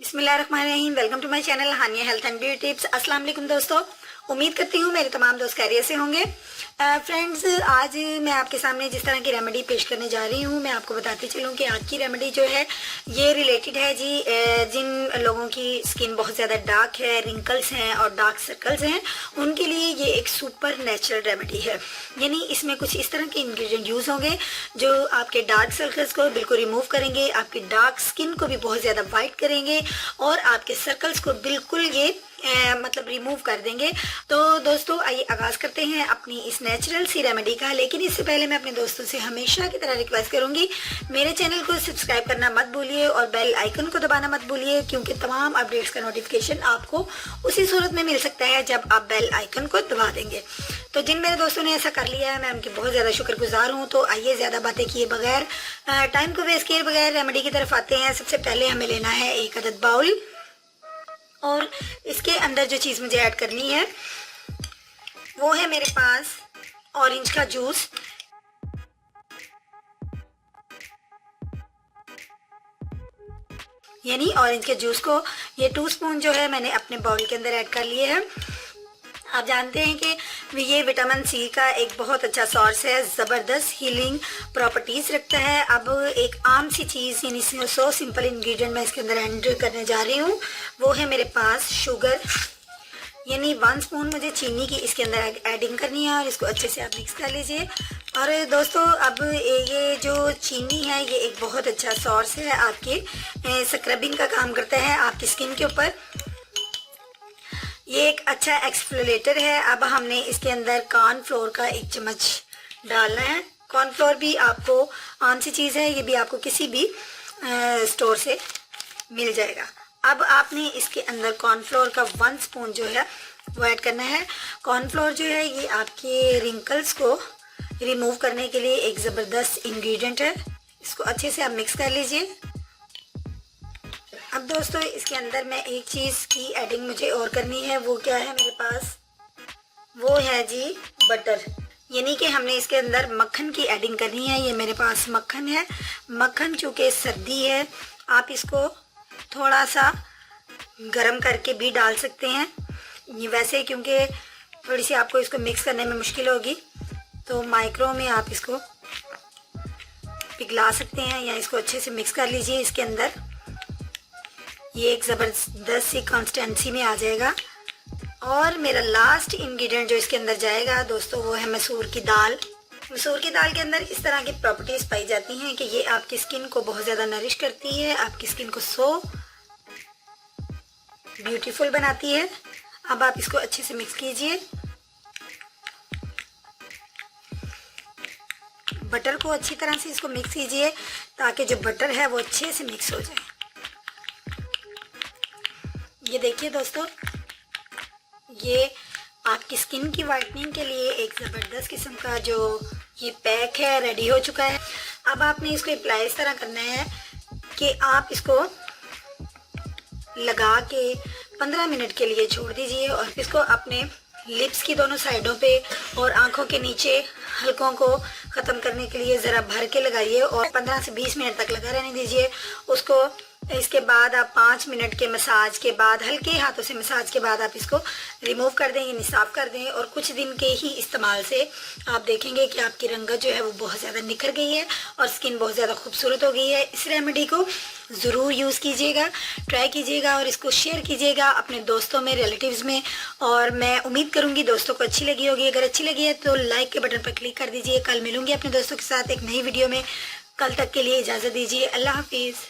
बिस्मिल्लाहिर्रहमानिर्रहीम। Welcome to my channel Hania health and beauty tips. अस्सलाम वालेकुम दोस्तों, उम्मीद करती हूँ मेरे तमाम दोस्त खैरियत से होंगे। फ्रेंड्स, आज मैं आपके सामने जिस तरह की रेमेडी पेश करने जा रही हूँ, मैं आपको बताती चलूँ कि आज की रेमेडी जो है ये रिलेटेड है जी जिन लोगों की स्किन बहुत ज़्यादा डार्क है, रिंकल्स हैं और डार्क सर्कल्स हैं, उनके लिए ये एक सुपर नेचुरल रेमेडी है। यानी इसमें कुछ इस तरह के इंग्रेडिएंट यूज़ होंगे जो आपके डार्क सर्कल्स को बिल्कुल रिमूव करेंगे, आपकी डार्क स्किन को भी बहुत ज़्यादा वाइट करेंगे और आपके सर्कल्स को बिल्कुल ये मतलब रिमूव कर देंगे। तो दोस्तों, आइए आगाज करते हैं अपनी इस नेचुरल सी रेमेडी का। लेकिन इससे पहले मैं अपने दोस्तों से हमेशा की तरह रिक्वेस्ट करूंगी, मेरे चैनल को सब्सक्राइब करना मत भूलिए और बेल आइकन को दबाना मत भूलिए, क्योंकि तमाम अपडेट्स का नोटिफिकेशन आपको उसी सूरत में मिल सकता है जब आप बेल आइकन को दबा देंगे। तो जिन मेरे दोस्तों ने ऐसा कर लिया है, मैं उनकी बहुत ज़्यादा शुक्रगुजार हूँ। तो आइए ज़्यादा बातें किए बगैर, टाइम को वेस्ट किए बगैर रेमेडी की तरफ आते हैं। सबसे पहले हमें लेना है एक अदद बाउल और इसके अंदर जो चीज़ मुझे ऐड करनी है वो है मेरे पास ऑरेंज का जूस। यानी ऑरेंज के जूस को ये 2 स्पून जो है मैंने अपने बाउल के अंदर ऐड कर लिए है। आप जानते हैं कि ये विटामिन सी का एक बहुत अच्छा सोर्स है, ज़बरदस्त हीलिंग प्रॉपर्टीज़ रखता है। अब एक आम सी चीज़ यानी 100 सिंपल इंग्रेडिएंट मैं इसके अंदर एंटर करने जा रही हूँ, वो है मेरे पास शुगर। यानी 1 स्पून मुझे चीनी की इसके अंदर एडिंग करनी है और इसको अच्छे से आप मिक्स कर लीजिए। और दोस्तों, अब ये जो चीनी है ये एक बहुत अच्छा सोर्स है, आपकी स्क्रबिंग का काम करता है आपकी स्किन के ऊपर। ये एक अच्छा एक्सफोलिएटर है। अब हमने इसके अंदर कॉर्नफ्लोर का 1 चम्मच डालना है। कॉर्नफ्लोर भी आपको आम सी चीज़ है, ये भी आपको किसी भी स्टोर से मिल जाएगा। अब आपने इसके अंदर कॉर्नफ्लोर का 1 स्पून जो है वो ऐड करना है। कॉर्नफ्लोर जो है ये आपके रिंकल्स को रिमूव करने के लिए एक ज़बरदस्त इंग्रेडिएंट है। इसको अच्छे से आप मिक्स कर लीजिए। अब दोस्तों, इसके अंदर मैं एक चीज़ की एडिंग मुझे और करनी है। वो क्या है मेरे पास, वो है जी बटर। यानी कि हमने इसके अंदर मक्खन की एडिंग करनी है। ये मेरे पास मक्खन है। मक्खन चूँकि सर्दी है, आप इसको थोड़ा सा गरम करके भी डाल सकते हैं। ये वैसे क्योंकि थोड़ी सी आपको इसको मिक्स करने में मुश्किल होगी, तो माइक्रो में आप इसको पिघला सकते हैं या इसको अच्छे से मिक्स कर लीजिए। इसके अंदर ये एक ज़बरदस्त सी कंसिस्टेंसी में आ जाएगा। और मेरा लास्ट इंग्रेडिएंट जो इसके अंदर जाएगा दोस्तों, वो है मसूर की दाल। मसूर की दाल के अंदर इस तरह की प्रॉपर्टीज़ पाई जाती हैं कि ये आपकी स्किन को बहुत ज़्यादा नरिश करती है, आपकी स्किन को सो ब्यूटीफुल बनाती है। अब आप इसको अच्छे से मिक्स कीजिए। बटर को अच्छी तरह से इसको मिक्स कीजिए ताकि जो बटर है वो अच्छे से मिक्स हो जाए। ये देखिए दोस्तों, ये आपकी स्किन की वाइटनिंग के लिए एक ज़बरदस्त किस्म का जो ये पैक है रेडी हो चुका है। अब आपने इसको अप्लाई इस तरह करना है कि आप इसको लगा के 15 मिनट के लिए छोड़ दीजिए और इसको अपने लिप्स की दोनों साइडों पे और आंखों के नीचे हलकों को ख़त्म करने के लिए ज़रा भर के लगाइए और 15 से 20 मिनट तक लगा रहने दीजिए उसको। इसके बाद आप 5 मिनट के मसाज के बाद, हल्के हाथों से मसाज के बाद आप इसको रिमूव कर दें, यानी साफ़ कर दें। और कुछ दिन के ही इस्तेमाल से आप देखेंगे कि आपकी रंगत जो है वो बहुत ज़्यादा निखर गई है और स्किन बहुत ज़्यादा खूबसूरत हो गई है। इस रेमेडी को ज़रूर यूज़ कीजिएगा, ट्राई कीजिएगा और इसको शेयर कीजिएगा अपने दोस्तों में, रिलेटिव्स में। और मैं उम्मीद करूँगी दोस्तों को अच्छी लगी होगी। अगर अच्छी लगी है तो लाइक के बटन पर क्लिक कर दीजिए। कल मिलूँगी अपने दोस्तों के साथ एक नई वीडियो में। कल तक के लिए इजाज़त दीजिए। अल्लाह हाफिज़।